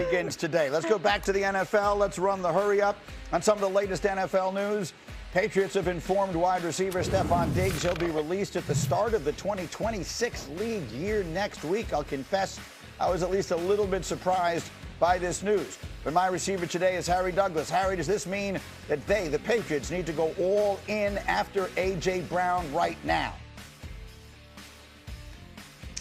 begins today. Let's go back to the NFL. Let's run the hurry up on some of the latest NFL news. Patriots have informed wide receiver Stefon Diggs he'll be released at the start of the 2026 league year next week. I'll confess I was at least a little bit surprised by this news. But my receiver today is Harry Douglas. Harry, does this mean that the Patriots, need to go all in after A.J. Brown right now?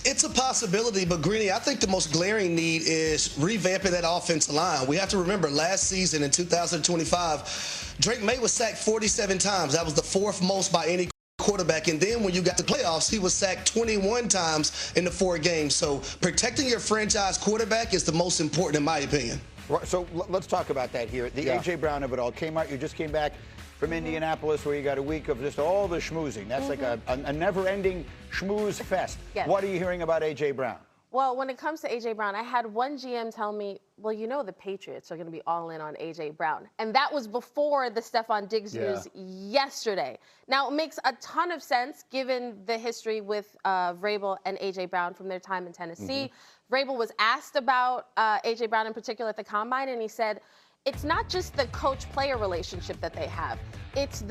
It's a possibility, but Greeny, I think the most glaring need is revamping that offensive line. We have to remember last season in 2025, Drake May was sacked 47 times. That was the fourth most by any quarterback. And then when you got the playoffs, he was sacked 21 times in the 4 games. So protecting your franchise quarterback is the most important in my opinion. So let's talk about that here. The A.J. Brown of it all came out. You just came back from Indianapolis where you got a week of just all the schmoozing. That's like a never-ending schmooze fest. Yes. What are you hearing about A.J. Brown? Well, when it comes to A.J. Brown, I had one GM tell me, well, you know the Patriots are going to be all in on A.J. Brown. And that was before the Stefon Diggs news yesterday. Now, it makes a ton of sense given the history with Vrabel and A.J. Brown from their time in Tennessee. Vrabel was asked about A.J. Brown in particular at the Combine, and he said, it's not just the coach-player relationship that they have. It's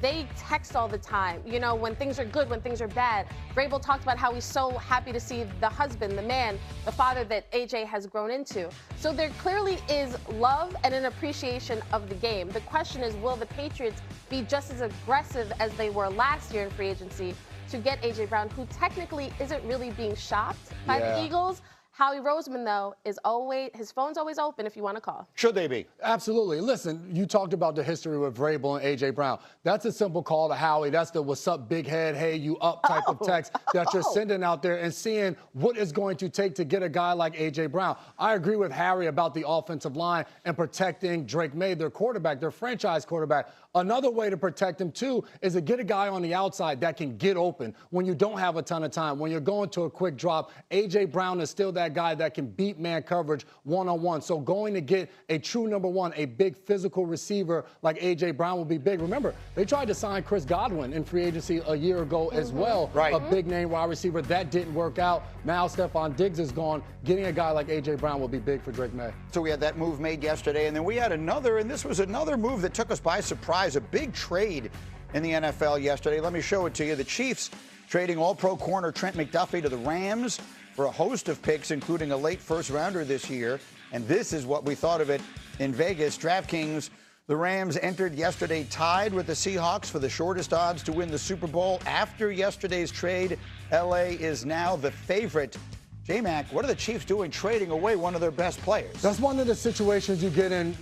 they text all the time, you know, when things are good, when things are bad. Vrabel talked about how he's so happy to see the husband, the man, the father that AJ has grown into. So there clearly is love and an appreciation of the game. The question is, will the Patriots be just as aggressive as they were last year in free agency to get AJ Brown, who technically isn't really being shopped by the Eagles? Howie Roseman, though, his phone's always open if you want to call. Should they be? Absolutely. Listen, you talked about the history with Vrabel and A.J. Brown. That's a simple call to Howie. That's the what's up, big head, hey, you up type of text that you're sending out there and seeing what it's going to take to get a guy like A.J. Brown. I agree with Harry about the offensive line and protecting Drake May, their quarterback, their franchise quarterback. Another way to protect him, too, is to get a guy on the outside that can get open when you don't have a ton of time, when you're going to a quick drop. A.J. Brown is still that guy that can beat man coverage one-on-one. So going to get a true number one, a big physical receiver like A.J. Brown will be big. Remember, they tried to sign Chris Godwin in free agency a year ago as well, a big-name wide receiver. That didn't work out. Now Stefon Diggs is gone. Getting a guy like A.J. Brown will be big for Drake May. So we had that move made yesterday, and then we had another, and this was another move that took us by surprise, a big trade in the NFL yesterday. Let me show it to you. The Chiefs trading all-pro corner Trent McDuffie to the Rams for a host of picks, including a late first-rounder this year. And this is what we thought of it in Vegas. DraftKings, the Rams entered yesterday tied with the Seahawks for the shortest odds to win the Super Bowl. After yesterday's trade, L.A. is now the favorite. J-Mac, what are the Chiefs doing trading away one of their best players? That's one of the situations you get in.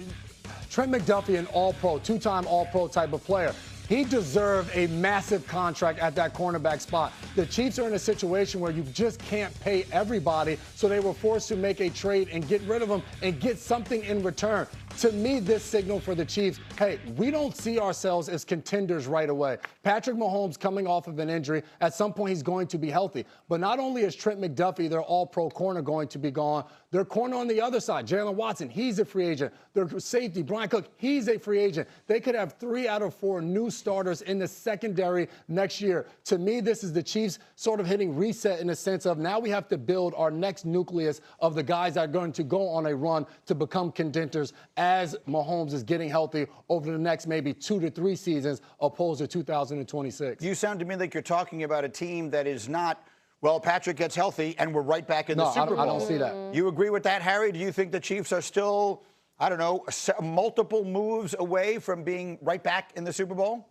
Trent McDuffie, an all-pro, two-time all-pro type of player. He deserved a massive contract at that cornerback spot. The Chiefs are in a situation where you just can't pay everybody, so they were forced to make a trade and get rid of him and get something in return. To me, this signal for the Chiefs, hey, we don't see ourselves as contenders right away. Patrick Mahomes coming off of an injury. At some point, he's going to be healthy. But not only is Trent McDuffie, their all-pro corner, going to be gone, their corner on the other side, Jalen Watson, he's a free agent. Their safety, Brian Cook, he's a free agent. They could have 3 out of 4 new starters in the secondary next year. To me, this is the Chiefs sort of hitting reset in the sense of now we have to build our next nucleus of the guys that are going to go on a run to become contenders as Mahomes is getting healthy over the next maybe 2 to 3 seasons opposed to 2026. You sound to me like you're talking about a team that is not, well, Patrick gets healthy and we're right back in the Super Bowl. I don't see that. You agree with that, Harry? Do you think the Chiefs are still, I don't know, multiple moves away from being right back in the Super Bowl?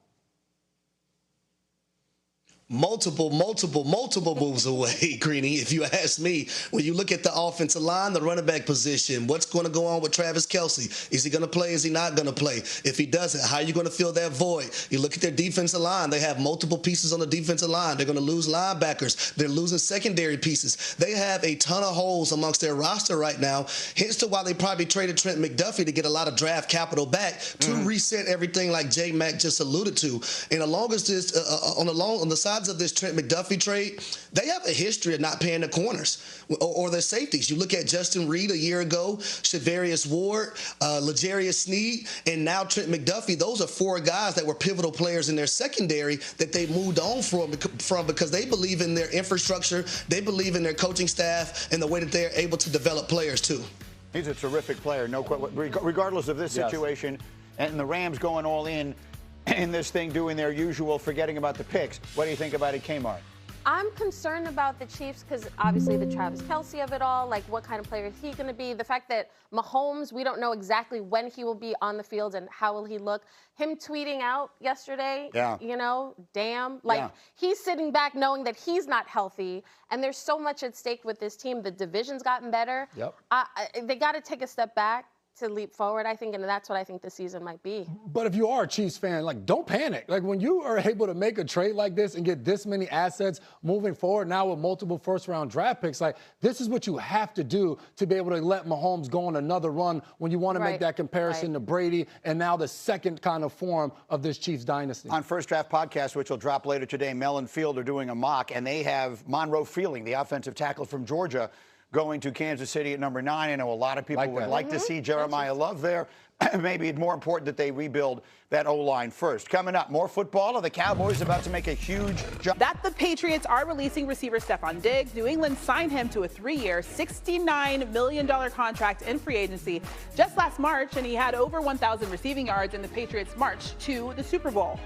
Multiple moves away, Greeny, if you ask me. When you look at the offensive line, the running back position, what's going to go on with Travis Kelce? Is he going to play? Is he not going to play? If he doesn't, how are you going to fill that void? You look at their defensive line. They have multiple pieces on the defensive line. They're going to lose linebackers. They're losing secondary pieces. They have a ton of holes amongst their roster right now, hence to why they probably traded Trent McDuffie to get a lot of draft capital back to reset everything like J-Mac just alluded to. And along as this, on the side of this Trent McDuffie trade, they have a history of not paying the corners or their safeties. You look at Justin Reed a year ago, Shavarius Ward, L'Jarius Sneed, and now Trent McDuffie. Those are 4 guys that were pivotal players in their secondary that they moved on from because they believe in their infrastructure, they believe in their coaching staff, and the way that they're able to develop players too. He's a terrific player, regardless of this situation. And the Rams going all in this thing, doing their usual, forgetting about the picks. What do you think about it, Kmart? I'm concerned about the Chiefs because obviously the Travis Kelce of it all, like what kind of player is he going to be? The fact that Mahomes, we don't know exactly when he will be on the field and how will he look. Him tweeting out yesterday, you know, damn, like he's sitting back knowing that he's not healthy and there's so much at stake with this team. The division's gotten better. They got to take a step back to leap forward, I think, and that's what I think the season might be. But if you are a Chiefs fan, like, don't panic. Like, when you are able to make a trade like this and get this many assets moving forward now with multiple first-round draft picks, like, this is what you have to do to be able to let Mahomes go on another run when you want to make that comparison to Brady and now the second kind of form of this Chiefs dynasty. On First Draft Podcast, which will drop later today, Mel and Field are doing a mock, and they have Monroe Feeling, the offensive tackle from Georgia, going to Kansas City at number 9. I know a lot of people would like to see Jeremiah Love there. Maybe it's more important that they rebuild that O-line first. Coming up, more football. Are the Cowboys about to make a huge jump? That the Patriots are releasing receiver Stefon Diggs. New England signed him to a 3-year, $69 million contract in free agency just last March, and he had over 1,000 receiving yards in the Patriots' march to the Super Bowl.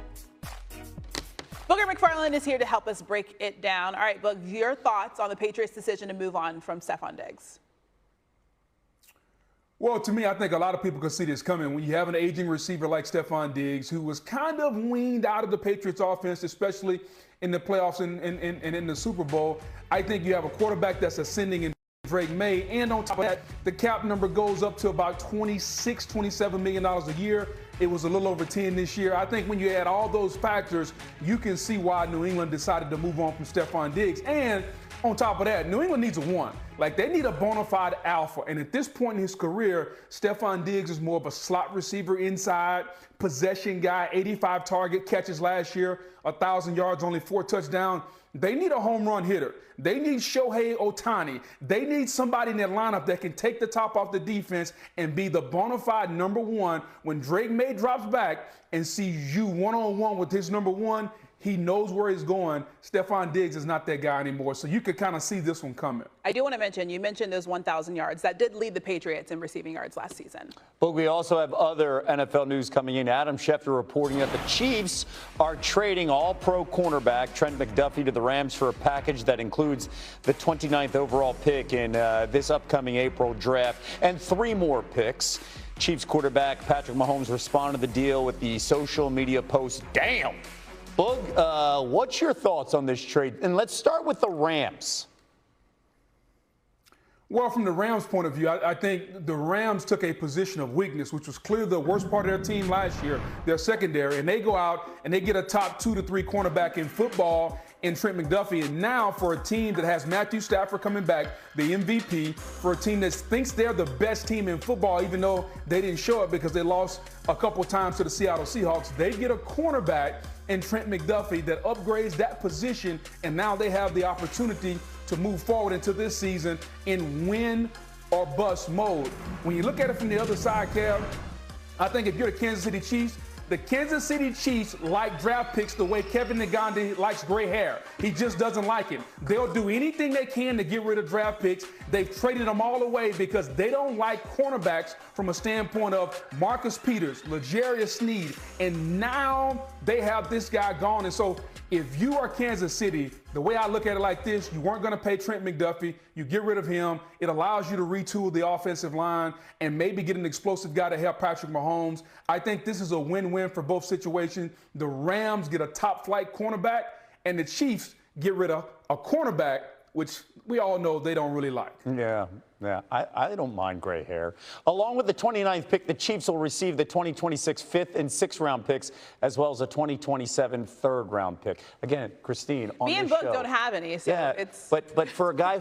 Booger McFarland is here to help us break it down. All right, Boog, your thoughts on the Patriots' decision to move on from Stefon Diggs? Well, to me, I think a lot of people can see this coming. When you have an aging receiver like Stefon Diggs, who was kind of weaned out of the Patriots offense, especially in the playoffs and in the Super Bowl, I think you have a quarterback that's ascending in Drake May. And on top of that, the cap number goes up to about $27 million a year. It was a little over 10 this year. I think when you add all those factors, you can see why New England decided to move on from Stefon Diggs. And on top of that, New England needs a one. Like, they need a bona fide alpha. And at this point in his career, Stefon Diggs is more of a slot receiver inside, possession guy, 85 target catches last year, 1,000 yards, only 4 touchdowns. They need a home run hitter. They need Shohei Ohtani. They need somebody in their lineup that can take the top off the defense and be the bona fide number one. When Drake May drops back and sees you one-on-one with his number one, he knows where he's going. Stefon Diggs is not that guy anymore. So you could kind of see this one coming. I do want to mention, you mentioned those 1,000 yards. That did lead the Patriots in receiving yards last season. But we also have other NFL news coming in. Adam Schefter reporting that the Chiefs are trading all-pro cornerback Trent McDuffie to the Rams for a package that includes the 29th overall pick in this upcoming April draft and 3 more picks. Chiefs quarterback Patrick Mahomes responded to the deal with the social media post, "Damn." Boog, what's your thoughts on this trade? And let's start with the Rams. Well, from the Rams' point of view, I think the Rams took a position of weakness, which was clearly the worst part of their team last year, their secondary. And they go out and they get a top 2 to 3 cornerback in football in Trent McDuffie. And now for a team that has Matthew Stafford coming back, the MVP, for a team that thinks they're the best team in football, even though they didn't show it because they lost a couple times to the Seattle Seahawks, they get a cornerback in Trent McDuffie that upgrades that position, and now they have the opportunity to move forward into this season in win or bust mode. When you look at it from the other side, Kev, I think if you're the Kansas City Chiefs, the Kansas City Chiefs like draft picks the way Kevin Negandhi likes gray hair. He just doesn't like it. They'll do anything they can to get rid of draft picks. They've traded them all away because they don't like cornerbacks from a standpoint of Marcus Peters, L'Jarius Sneed, and now they have this guy gone. And so if you are Kansas City, the way I look at it like this, you weren't going to pay Trent McDuffie. You get rid of him. It allows you to retool the offensive line and maybe get an explosive guy to help Patrick Mahomes. I think this is a win-win for both situations. The Rams get a top-flight cornerback, and the Chiefs get rid of a cornerback, which we all know they don't really like. Yeah. I don't mind gray hair. Along with the 29th pick, the Chiefs will receive the 2026 5th and 6th round picks, as well as a 2027 3rd round pick. Again, Christine, on Me and this Boog show, don't have any, so it's... But for a guy who